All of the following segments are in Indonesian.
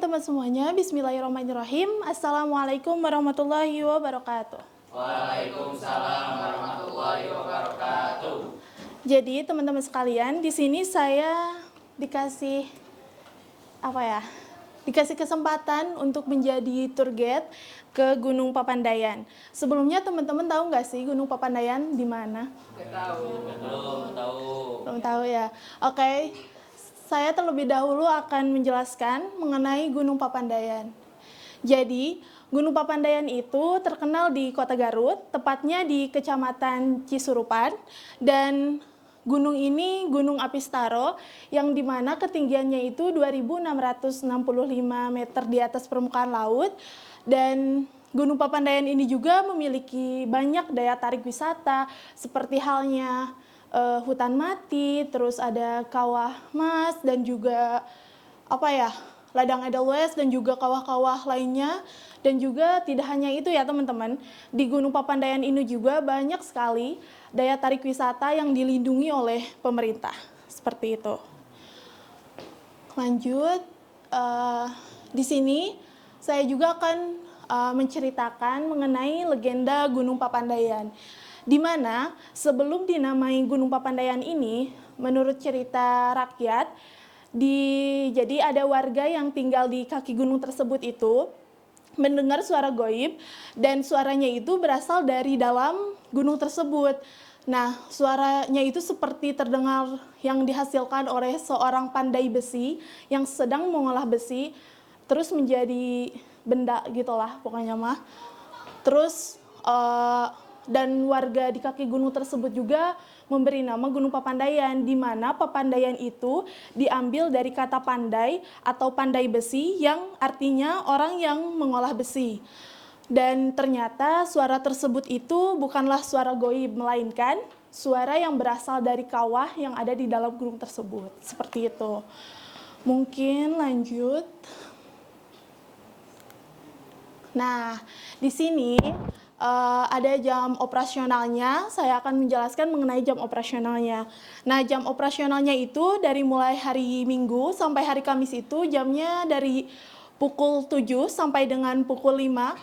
teman-teman semuanya, bismillahirrahmanirrahim. Assalamualaikum warahmatullahi wabarakatuh. Waalaikumsalam warahmatullahi wabarakatuh. Jadi teman-teman sekalian, di sini saya dikasih dikasih kesempatan untuk menjadi tour guide ke Gunung Papandayan. Sebelumnya teman-teman tahu nggak sih Gunung Papandayan di mana? Belum tahu. Belum tahu ya. Oke. Saya terlebih dahulu akan menjelaskan mengenai Gunung Papandayan. Jadi, Gunung Papandayan itu terkenal di Kota Garut, tepatnya di Kecamatan Cisurupan, dan gunung ini Gunung Apistaro, yang dimana ketinggiannya itu 2.665 meter di atas permukaan laut, dan Gunung Papandayan ini juga memiliki banyak daya tarik wisata, seperti halnya hutan mati, terus ada kawah mas, dan juga ladang edelweiss, dan juga kawah-kawah lainnya. Dan juga tidak hanya itu ya teman-teman, di Gunung Papandayan ini juga banyak sekali daya tarik wisata yang dilindungi oleh pemerintah, seperti itu. Lanjut, di sini saya juga akan menceritakan mengenai legenda Gunung Papandayan, di mana sebelum dinamai Gunung Papandayan ini, menurut cerita rakyat, jadi ada warga yang tinggal di kaki gunung tersebut itu mendengar suara goib, dan suaranya itu berasal dari dalam gunung tersebut. Nah, suaranya itu seperti terdengar yang dihasilkan oleh seorang pandai besi yang sedang mengolah besi, terus menjadi benda gitulah pokoknya mah. Terus dan warga di kaki gunung tersebut juga memberi nama Gunung Papandayan, di mana Papandayan itu diambil dari kata pandai atau pandai besi yang artinya orang yang mengolah besi. Dan ternyata suara tersebut itu bukanlah suara goib, melainkan suara yang berasal dari kawah yang ada di dalam gunung tersebut. Seperti itu. Mungkin lanjut. Nah, di sini ada jam operasionalnya. Saya akan menjelaskan mengenai jam operasionalnya. Nah, jam operasionalnya itu dari mulai hari Minggu sampai hari Kamis itu jamnya dari pukul 7 sampai dengan pukul 5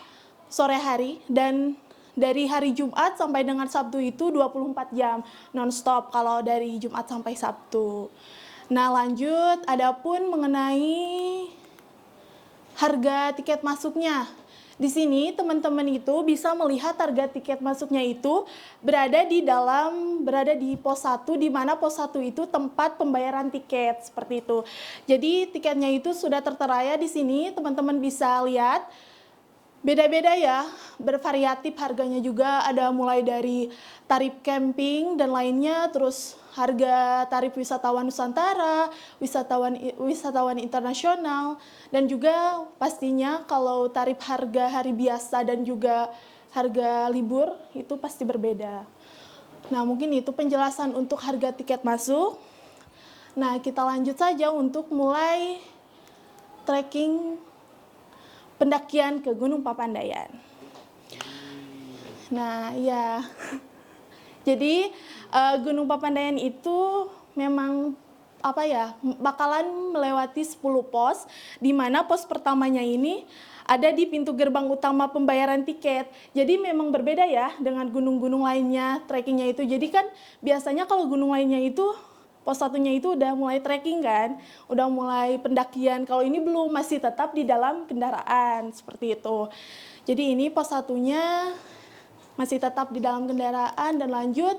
sore hari, dan dari hari Jumat sampai dengan Sabtu itu 24 jam non-stop kalau dari Jumat sampai Sabtu. Nah, lanjut, adapun mengenai harga tiket masuknya. Di sini teman-teman itu bisa melihat harga tiket masuknya itu berada di pos 1, di mana pos 1 itu tempat pembayaran tiket, seperti itu. Jadi tiketnya itu sudah tertera di sini, teman-teman bisa lihat. Beda-beda ya, bervariatif harganya juga, ada mulai dari tarif camping dan lainnya, terus harga tarif wisatawan Nusantara, wisatawan internasional, dan juga pastinya kalau tarif harga hari biasa dan juga harga libur itu pasti berbeda. Nah, mungkin itu penjelasan untuk harga tiket masuk. Nah, kita lanjut saja untuk mulai trekking pendakian ke Gunung Papandayan. Nah, ya. Jadi Gunung Papandayan itu memang bakalan melewati 10 pos, di mana pos pertamanya ini ada di pintu gerbang utama pembayaran tiket. Jadi memang berbeda ya dengan gunung-gunung lainnya trekkingnya itu. Jadi kan biasanya kalau gunung lainnya itu pos satunya itu udah mulai trekking kan, udah mulai pendakian. Kalau ini belum, masih tetap di dalam kendaraan, seperti itu. Jadi ini pos satunya masih tetap di dalam kendaraan, dan lanjut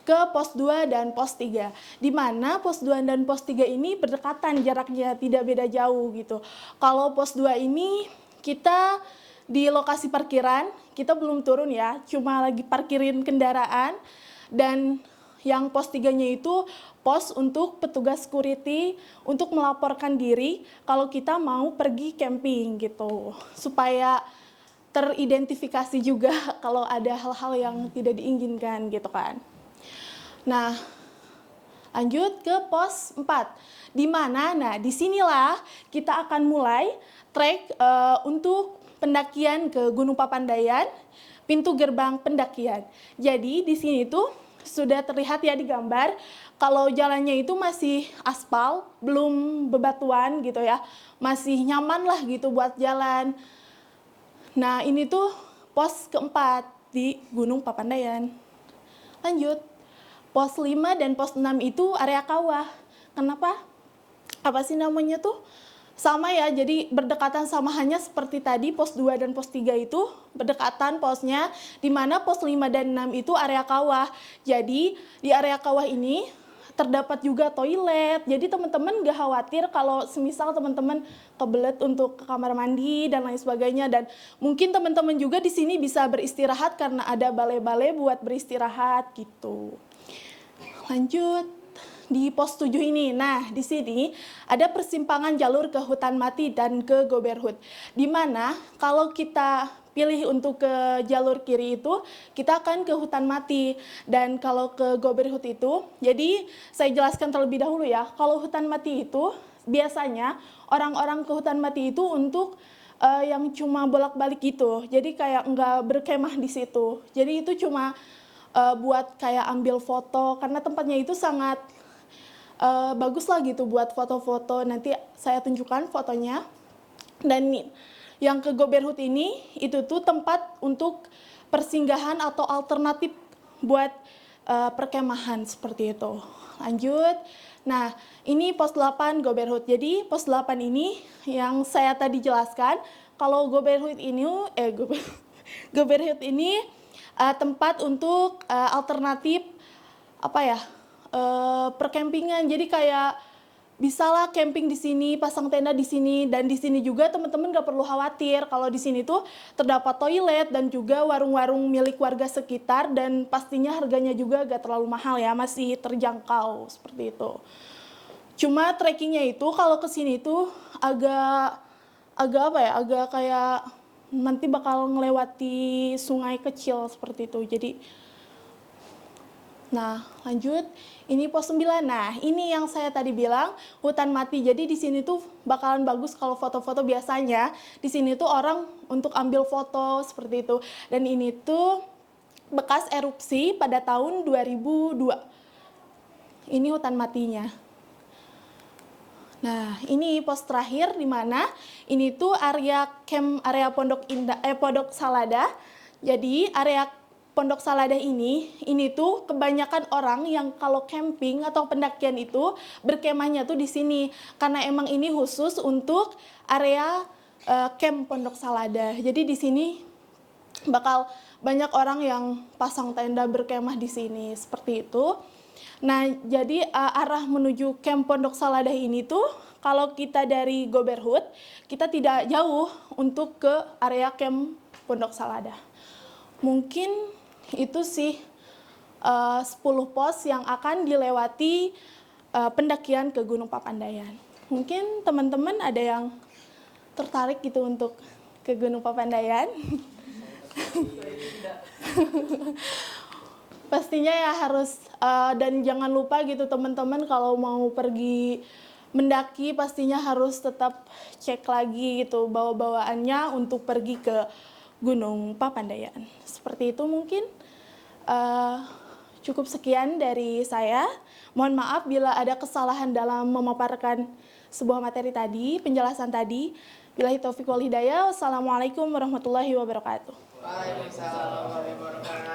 ke pos 2 dan pos 3. Di mana pos 2 dan pos 3 ini berdekatan jaraknya, tidak beda jauh gitu. Kalau pos 2 ini kita di lokasi parkiran, kita belum turun ya, cuma lagi parkirin kendaraan, dan yang pos 3-nya itu pos untuk petugas security untuk melaporkan diri kalau kita mau pergi camping gitu. Supaya teridentifikasi juga kalau ada hal-hal yang tidak diinginkan gitu kan. Nah, lanjut ke pos 4. Di mana? Nah, disinilah kita akan mulai trek untuk pendakian ke Gunung Papandayan, pintu gerbang pendakian. Jadi di sini tuh sudah terlihat ya di gambar kalau jalannya itu masih aspal, belum bebatuan gitu ya, masih nyaman lah gitu buat jalan. Nah ini tuh pos keempat di Gunung Papandayan. Lanjut, pos 5 dan pos 6 itu area kawah. Kenapa? Apa sih namanya tuh? Sama ya, jadi berdekatan, sama hanya seperti tadi pos 2 dan pos 3 itu berdekatan posnya, di mana pos 5 dan 6 itu area kawah. Jadi di area kawah ini terdapat juga toilet. Jadi teman-teman gak khawatir kalau semisal teman-teman kebelet untuk ke kamar mandi dan lain sebagainya. Dan mungkin teman-teman juga di sini bisa beristirahat karena ada balai-balai buat beristirahat gitu. Lanjut. Di pos 7 ini, nah di sini ada persimpangan jalur ke hutan mati dan ke Goberhut. Di mana kalau kita pilih untuk ke jalur kiri itu, kita akan ke hutan mati. Dan kalau ke Goberhut itu, jadi saya jelaskan terlebih dahulu ya, kalau hutan mati itu biasanya orang-orang ke hutan mati itu untuk yang cuma bolak-balik gitu. Jadi kayak nggak berkemah di situ. Jadi itu cuma buat kayak ambil foto, karena tempatnya itu sangat bagus lah gitu buat foto-foto. Nanti saya tunjukkan fotonya. Dan yang ke Goberhut ini itu tuh tempat untuk persinggahan atau alternatif buat perkemahan seperti itu. Lanjut. Nah, ini pos 8 Goberhut. Jadi pos 8 ini yang saya tadi jelaskan, kalau Goberhut ini Goberhut ini tempat untuk alternatif apa ya? Perkempingan. Jadi kayak bisalah camping di sini, pasang tenda di sini, dan di sini juga teman-teman gak perlu khawatir kalau di sini tuh terdapat toilet dan juga warung-warung milik warga sekitar, dan pastinya harganya juga gak terlalu mahal ya, masih terjangkau seperti itu. Cuma trekkingnya itu kalau ke sini tuh agak apa ya, agak kayak nanti bakal ngelewati sungai kecil seperti itu. Jadi nah, lanjut. Ini pos 9. Nah, ini yang saya tadi bilang, hutan mati. Jadi di sini tuh bakalan bagus kalau foto-foto. Biasanya di sini tuh orang untuk ambil foto seperti itu. Dan ini tuh bekas erupsi pada tahun 2002. Ini hutan matinya. Nah, ini pos terakhir di mana ini tuh area camp, area Pondok Indah, Pondok Salada. Jadi area Pondok Salada ini tuh kebanyakan orang yang kalau camping atau pendakian itu berkemahnya tuh di sini, karena emang ini khusus untuk area camp Pondok Salada. Jadi di sini bakal banyak orang yang pasang tenda berkemah di sini seperti itu. Nah, jadi arah menuju camp Pondok Salada ini tuh kalau kita dari Goberhut, kita tidak jauh untuk ke area camp Pondok Salada. Mungkin itu sih 10 pos yang akan dilewati pendakian ke Gunung Papandayan. Mungkin teman-teman ada yang tertarik gitu untuk ke Gunung Papandayan. Pastinya ya harus, dan jangan lupa gitu teman-teman, kalau mau pergi mendaki pastinya harus tetap cek lagi gitu bawa-bawaannya untuk pergi ke Gunung Papandayan. Seperti itu mungkin. Cukup sekian dari saya. Mohon maaf bila ada kesalahan dalam memaparkan sebuah materi tadi, penjelasan tadi. Billahi taufiq wal hidayah. Wassalamualaikum warahmatullahi wabarakatuh. Waalaikumsalam warahmatullahi wabarakatuh.